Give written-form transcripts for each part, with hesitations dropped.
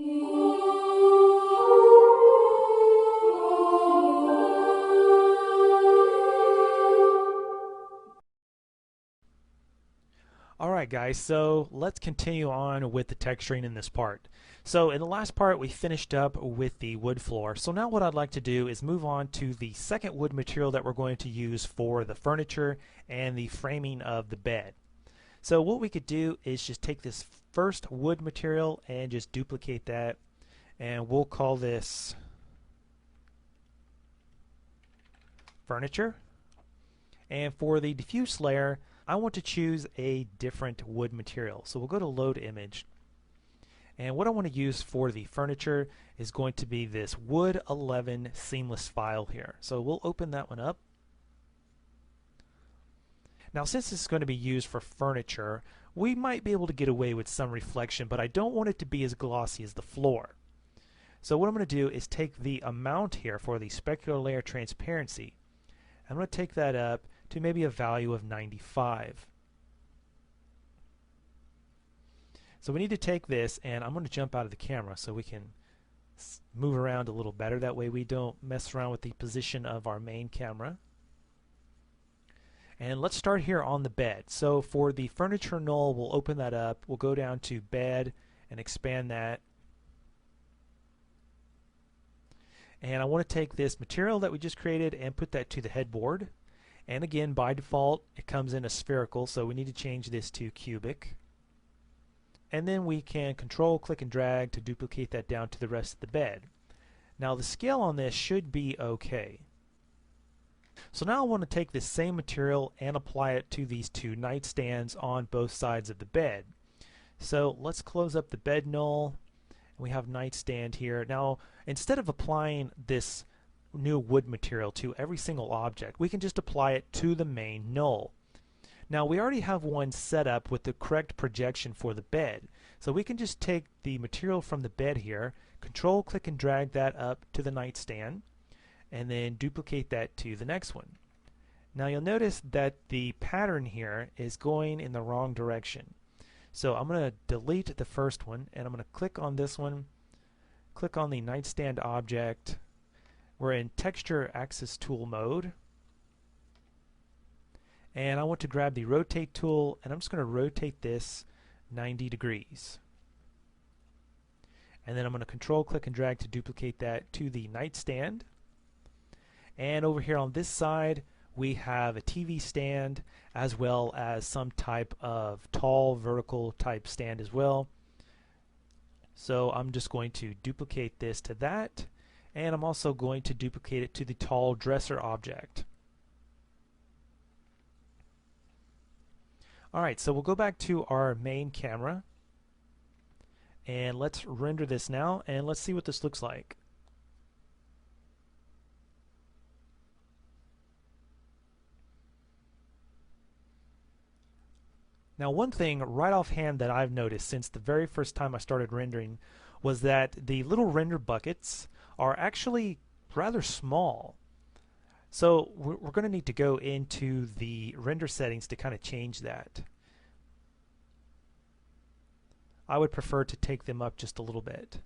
Alright guys, so let's continue on with the texturing in this part. So in the last part we finished up with the wood floor. So now what I'd like to do is move on to the second wood material that we're going to use for the furniture and the framing of the bed. So what we could do is just take this first wood material and just duplicate that, and we'll call this furniture. And for the diffuse layer, I want to choose a different wood material. So we'll go to load image. And what I want to use for the furniture is going to be this wood 11 seamless file here. So we'll open that one up. Now since this is going to be used for furniture, we might be able to get away with some reflection, but I don't want it to be as glossy as the floor. So what I'm going to do is take the amount here for the specular layer transparency. I'm going to take that up to maybe a value of 95. So we need to take this, and I'm going to jump out of the camera so we can move around a little better. That way we don't mess around with the position of our main camera. And let's start here on the bed. So for the furniture null, we'll open that up. We'll go down to bed and expand that. And I want to take this material that we just created and put that to the headboard. And again, by default, it comes in a spherical, so we need to change this to cubic. And then we can control, click, and drag to duplicate that down to the rest of the bed. Now the scale on this should be okay. So now I want to take this same material and apply it to these two nightstands on both sides of the bed. So let's close up the bed null. We have nightstand here. Now instead of applying this new wood material to every single object, we can just apply it to the main null. Now we already have one set up with the correct projection for the bed, so we can just take the material from the bed here, control, click, and drag that up to the nightstand, and then duplicate that to the next one. Now you'll notice that the pattern here is going in the wrong direction. So I'm going to delete the first one, and I'm going to click on this one, click on the nightstand object. We're in texture axis tool mode, and I want to grab the rotate tool, and I'm just going to rotate this 90 degrees. And then I'm going to control, click, and drag to duplicate that to the nightstand. And over here on this side we have a TV stand as well as some type of tall vertical type stand as well. So I'm just going to duplicate this to that, and I'm also going to duplicate it to the tall dresser object. Alright, so we'll go back to our main camera and let's render this now, and let's see what this looks like. Now one thing right offhand that I've noticed since the very first time I started rendering was that the little render buckets are actually rather small. So we're going to need to go into the render settings to kind of change that. I would prefer to take them up just a little bit.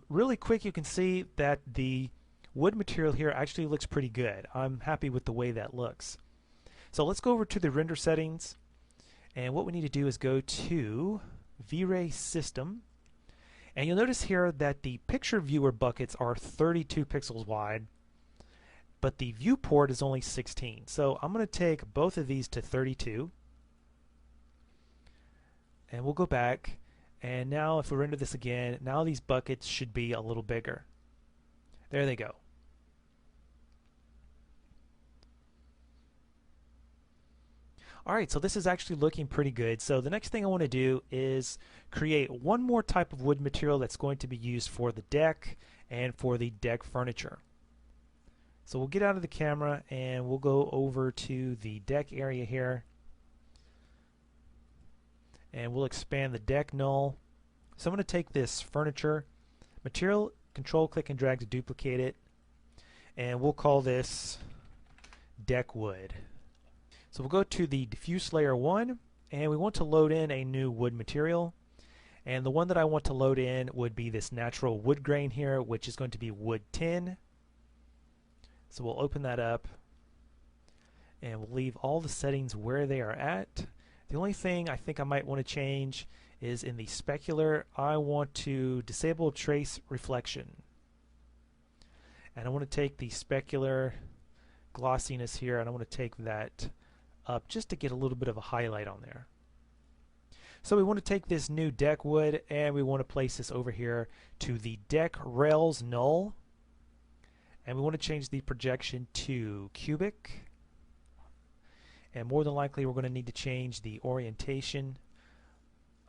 Really quick, you can see that the wood material here actually looks pretty good. I'm happy with the way that looks. So let's go over to the render settings, and what we need to do is go to V-Ray System, and you'll notice here that the picture viewer buckets are 32 pixels wide, but the viewport is only 16. So I'm going to take both of these to 32, and we'll go back, and now if we render this again, now these buckets should be a little bigger. There they go. Alright, so this is actually looking pretty good. So the next thing I want to do is create one more type of wood material that's going to be used for the deck and for the deck furniture. So we'll get out of the camera and we'll go over to the deck area here, and we'll expand the deck null. So I'm going to take this furniture material, control, click, and drag to duplicate it, and we'll call this deck wood. So we'll go to the diffuse layer 1, and we want to load in a new wood material, And the one that I want to load in would be this natural wood grain here, which is going to be wood 10. So we'll open that up and we'll leave all the settings where they are at. The only thing I think I might want to change is in the specular, I want to disable trace reflection. And I want to take the specular glossiness here and I want to take that up just to get a little bit of a highlight on there. So we want to take this new deck wood and we want to place this over here to the deck rails null. And we want to change the projection to cubic. And more than likely we're going to need to change the orientation.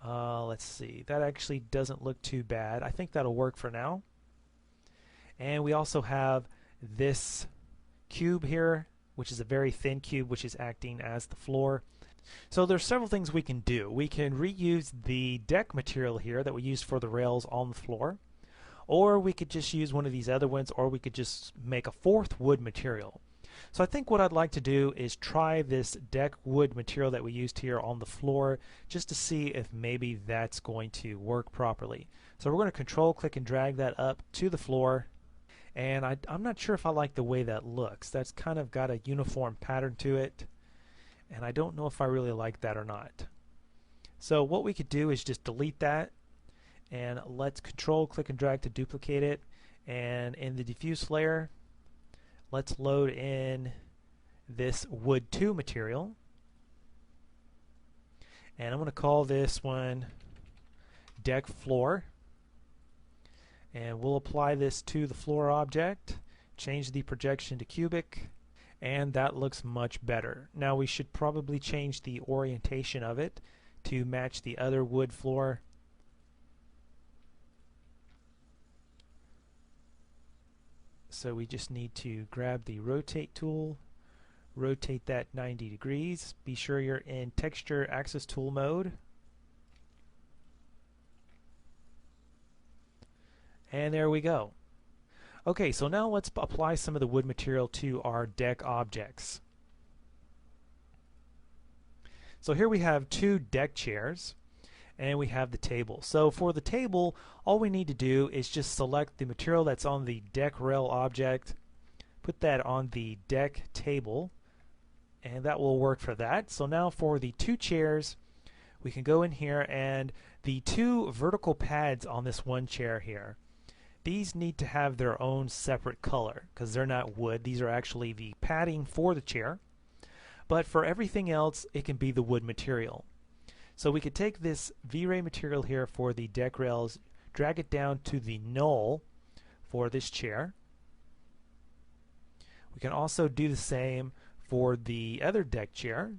Let's see, that actually doesn't look too bad. I think that'll work for now. And we also have this cube here, which is a very thin cube, which is acting as the floor. So there's several things we can do. We can reuse the deck material here that we used for the rails on the floor, or we could just use one of these other ones, or we could just make a fourth wood material. So I think what I'd like to do is try this deck wood material that we used here on the floor just to see if maybe that's going to work properly. So we're going to control click and drag that up to the floor, and I'm not sure if I like the way that looks. That's kind of got a uniform pattern to it, and I don't know if I really like that or not. So what we could do is just delete that, and let's control click and drag to duplicate it, and in the diffuse layer let's load in this wood 2 material, and I'm going to call this one deck floor, and we'll apply this to the floor object, change the projection to cubic, and that looks much better. Now we should probably change the orientation of it to match the other wood floor. So we just need to grab the rotate tool, rotate that 90 degrees. Be sure you're in texture axis tool mode. And there we go. Okay, so now let's apply some of the wood material to our deck objects. So here we have 2 deck chairs, and we have the table. So for the table, all we need to do is just select the material that's on the deck rail object, put that on the deck table, and that will work for that. So now for the 2 chairs, we can go in here, and the 2 vertical pads on this one chair here, these need to have their own separate color because they're not wood. These are actually the padding for the chair. But for everything else, it can be the wood material. So we could take this V-Ray material here for the deck rails, drag it down to the null for this chair. We can also do the same for the other deck chair.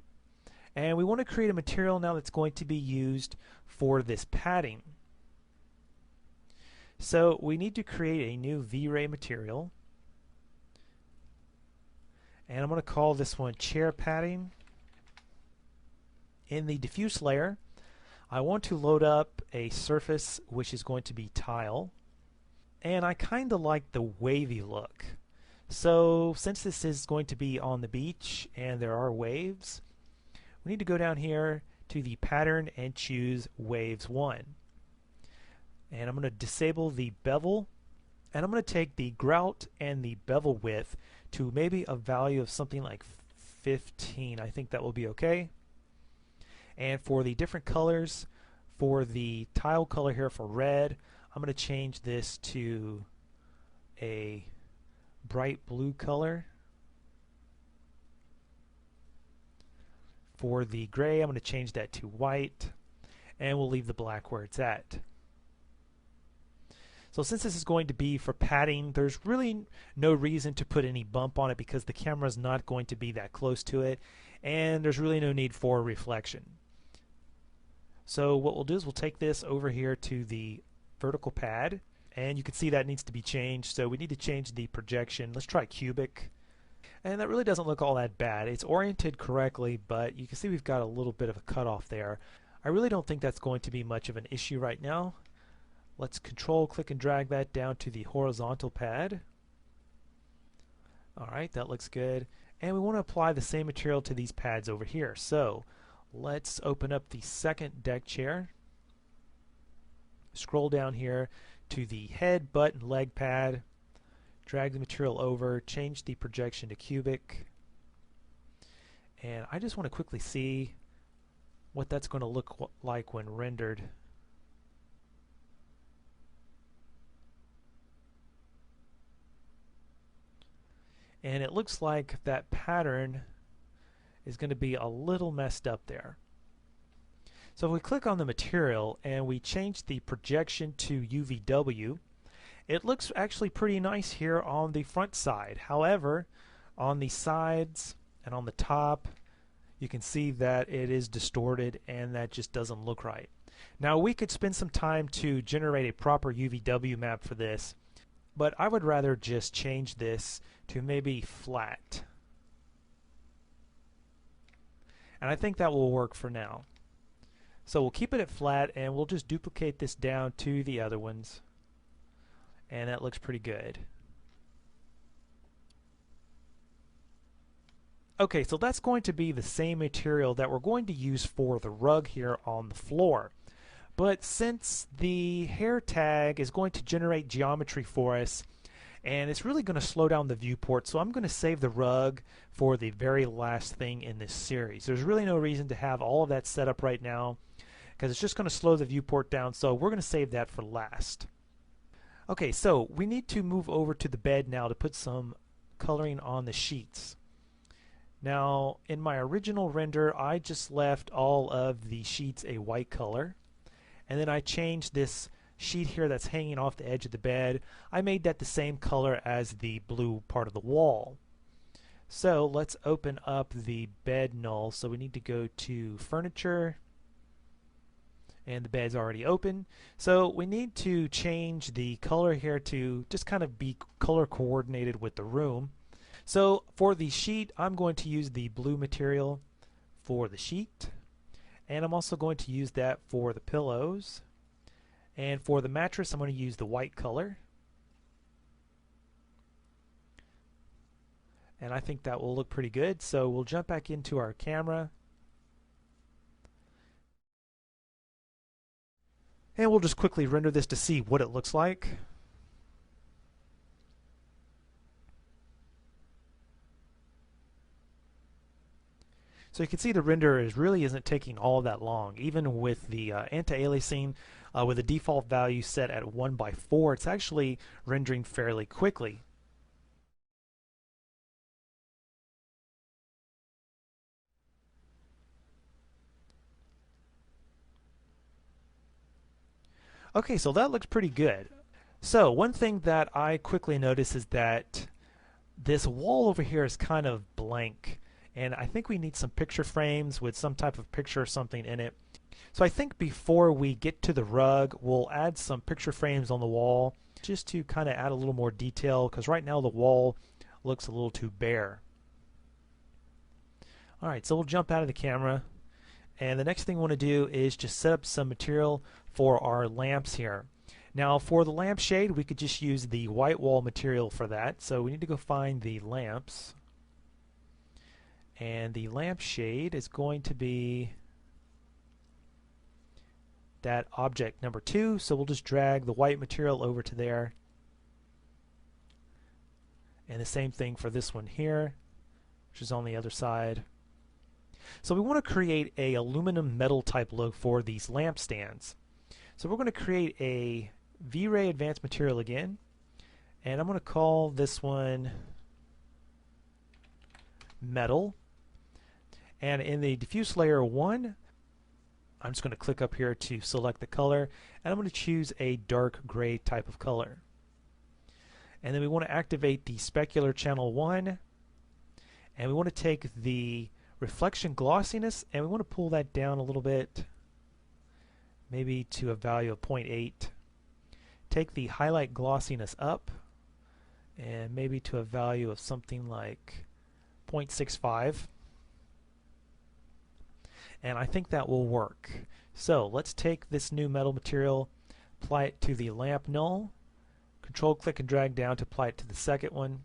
And we want to create a material now that's going to be used for this padding. So we need to create a new V-Ray material. And I'm going to call this one chair padding. In the diffuse layer, I want to load up a surface which is going to be tile. And I kind of like the wavy look. So since this is going to be on the beach and there are waves, we need to go down here to the pattern and choose waves 1. And I'm going to disable the bevel, and I'm going to take the grout and the bevel width to maybe a value of something like 15. I think that will be okay. And for the different colors, for the tile color here for red, I'm going to change this to a bright blue color. For the gray, I'm going to change that to white, and we'll leave the black where it's at. So since this is going to be for padding, there's really no reason to put any bump on it because the camera is not going to be that close to it, and there's really no need for reflection. So what we'll do is we'll take this over here to the vertical pad, and you can see that needs to be changed. So we need to change the projection. Let's try cubic. And that really doesn't look all that bad. It's oriented correctly, but you can see we've got a little bit of a cutoff there. I really don't think that's going to be much of an issue right now. Let's control click and drag that down to the horizontal pad. Alright, that looks good. And we want to apply the same material to these pads over here. So let's open up the second deck chair. scroll down here to the head, butt, and leg pad, drag the material over, change the projection to cubic, and I just want to quickly see what that's going to look like when rendered. And it looks like that pattern is going to be a little messed up there. So if we click on the material and we change the projection to UVW, it looks actually pretty nice here on the front side. However, on the sides and on the top, you can see that it is distorted and that just doesn't look right. Now we could spend some time to generate a proper UVW map for this, but I would rather just change this to maybe flat. And I think that will work for now. So we'll keep it at flat and we'll just duplicate this down to the other ones. And that looks pretty good. Okay, so that's going to be the same material that we're going to use for the rug here on the floor. But since the hair tag is going to generate geometry for us, and it's really going to slow down the viewport, so I'm going to save the rug for the very last thing in this series. There's really no reason to have all of that set up right now, because it's just going to slow the viewport down, so we're going to save that for last. Okay, so we need to move over to the bed now to put some coloring on the sheets. Now, in my original render, I just left all of the sheets a white color, and then I changed this sheet here that's hanging off the edge of the bed. I made that the same color as the blue part of the wall. So let's open up the bed null. So we need to go to Furniture, and the bed's already open. So we need to change the color here to just kind of be color coordinated with the room. So for the sheet, I'm going to use the blue material for the sheet, and I'm also going to use that for the pillows. And for the mattress, I'm going to use the white color. And I think that will look pretty good. So we'll jump back into our camera. And we'll just quickly render this to see what it looks like. So you can see the render really isn't taking all that long. Even with the anti-aliasing, with the default value set at 1:4, it's actually rendering fairly quickly. Okay, so that looks pretty good. So one thing that I quickly notice is that this wall over here is kind of blank. And I think we need some picture frames with some type of picture or something in it. So I think before we get to the rug, we'll add some picture frames on the wall just to kind of add a little more detail, because right now the wall looks a little too bare. Alright, so we'll jump out of the camera, and the next thing we want to do is just set up some material for our lamps here. Now for the lamp shade, we could just use the white wall material for that. So we need to go find the lamps. And the lamp shade is going to be that object number 2, so we'll just drag the white material over to there. And the same thing for this one here, which is on the other side. So we want to create a aluminum metal type look for these lamp stands. So we're going to create a V-Ray advanced material again, and I'm going to call this one metal. And in the diffuse layer 1, I'm just going to click up here to select the color, and I'm going to choose a dark gray type of color. And then we want to activate the specular channel 1, and we want to take the reflection glossiness and we want to pull that down a little bit, maybe to a value of 0.8. Take the highlight glossiness up and maybe to a value of something like 0.65. And I think that will work. So let's take this new metal material, apply it to the lamp null, control click and drag down to apply it to the second one.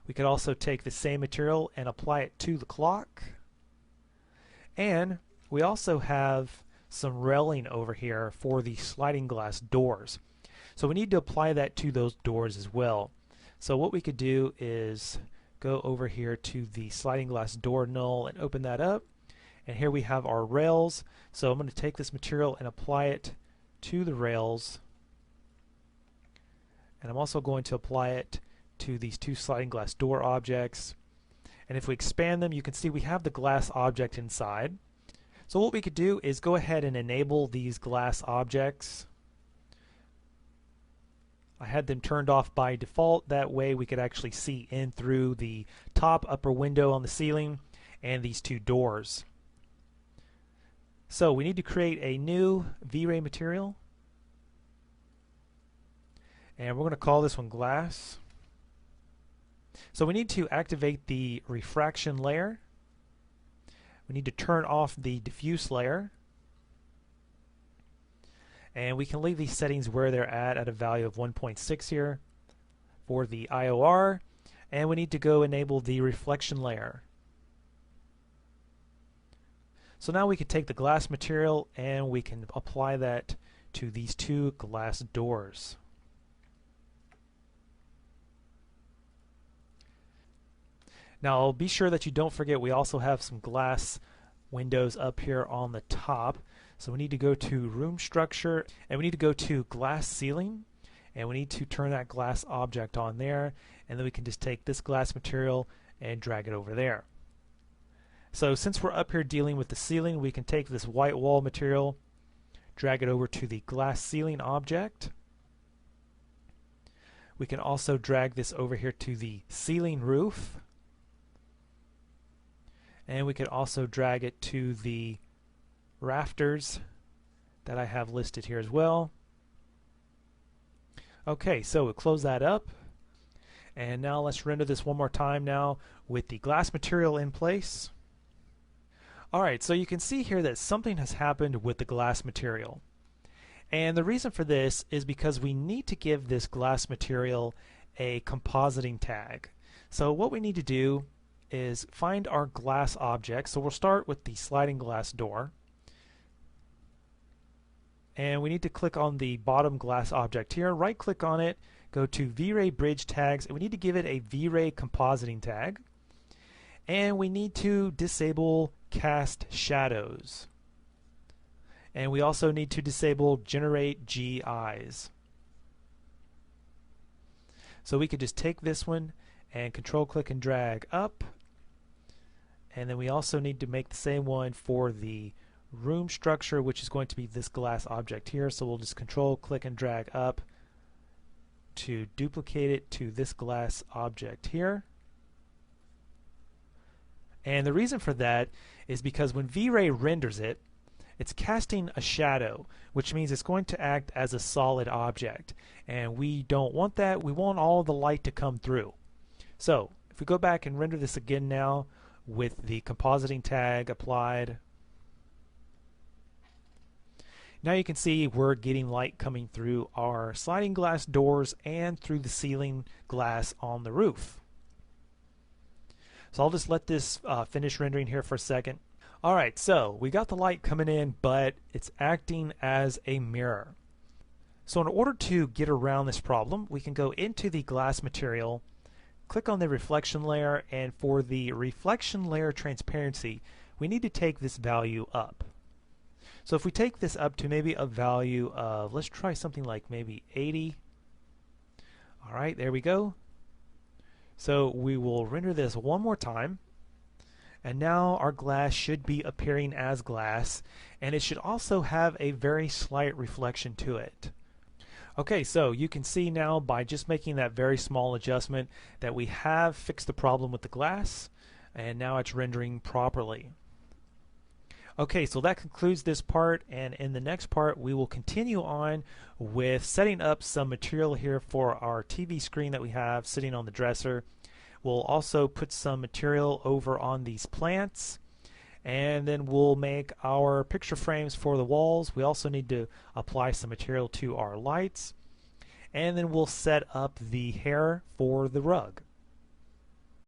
We could also take the same material and apply it to the clock. And we also have some railing over here for the sliding glass doors. So we need to apply that to those doors as well. So what we could do is go over here to the sliding glass door null and open that up. And here we have our rails. So I'm going to take this material and apply it to the rails. And I'm also going to apply it to these two sliding glass door objects. And if we expand them, you can see we have the glass object inside. So what we could do is go ahead and enable these glass objects. I had them turned off by default. That way we could actually see in through the top upper window on the ceiling and these two doors. So we need to create a new V-Ray material. And we're going to call this one glass. So we need to activate the refraction layer. We need to turn off the diffuse layer. And we can leave these settings where they're at a value of 1.6 here for the IOR. And we need to go enable the reflection layer. So now we can take the glass material and we can apply that to these two glass doors. Now be sure that you don't forget we also have some glass windows up here on the top. So we need to go to room structure and we need to go to glass ceiling and we need to turn that glass object on there, and then we can just take this glass material and drag it over there. So since we're up here dealing with the ceiling, we can take this white wall material, drag it over to the glass ceiling object. We can also drag this over here to the ceiling roof, and we can also drag it to the rafters that I have listed here as well. Okay, so we'll close that up, and now let's render this one more time now with the glass material in place. Alright, so you can see here that something has happened with the glass material, and the reason for this is because we need to give this glass material a compositing tag. So what we need to do is find our glass object. So we'll start with the sliding glass door, and we need to click on the bottom glass object here, right click on it, go to V-Ray bridge tags, and we need to give it a V-Ray compositing tag, and we need to disable cast shadows, and we also need to disable generate GIs. So we could just take this one and control click and drag up, and then we also need to make the same one for the room structure, which is going to be this glass object here. So we'll just control click and drag up to duplicate it to this glass object here. And the reason for that is because when V-Ray renders it, it's casting a shadow, which means it's going to act as a solid object, and we don't want that. We want all the light to come through. So if we go back and render this again now with the compositing tag applied, now you can see we're getting light coming through our sliding glass doors and through the ceiling glass on the roof. So I'll just let this finish rendering here for a second. Alright, so we got the light coming in, but it's acting as a mirror. So in order to get around this problem, we can go into the glass material, click on the reflection layer, and for the reflection layer transparency, we need to take this value up. So if we take this up to maybe a value of, let's try something like maybe 80. Alright, there we go. So we will render this one more time, and now our glass should be appearing as glass, and it should also have a very slight reflection to it. Okay, so you can see now by just making that very small adjustment that we have fixed the problem with the glass, and now it's rendering properly. Okay, so that concludes this part, and in the next part we will continue on with setting up some material here for our TV screen that we have sitting on the dresser. We'll also put some material over on these plants, and then we'll make our picture frames for the walls. We also need to apply some material to our lights, and then we'll set up the hair for the rug.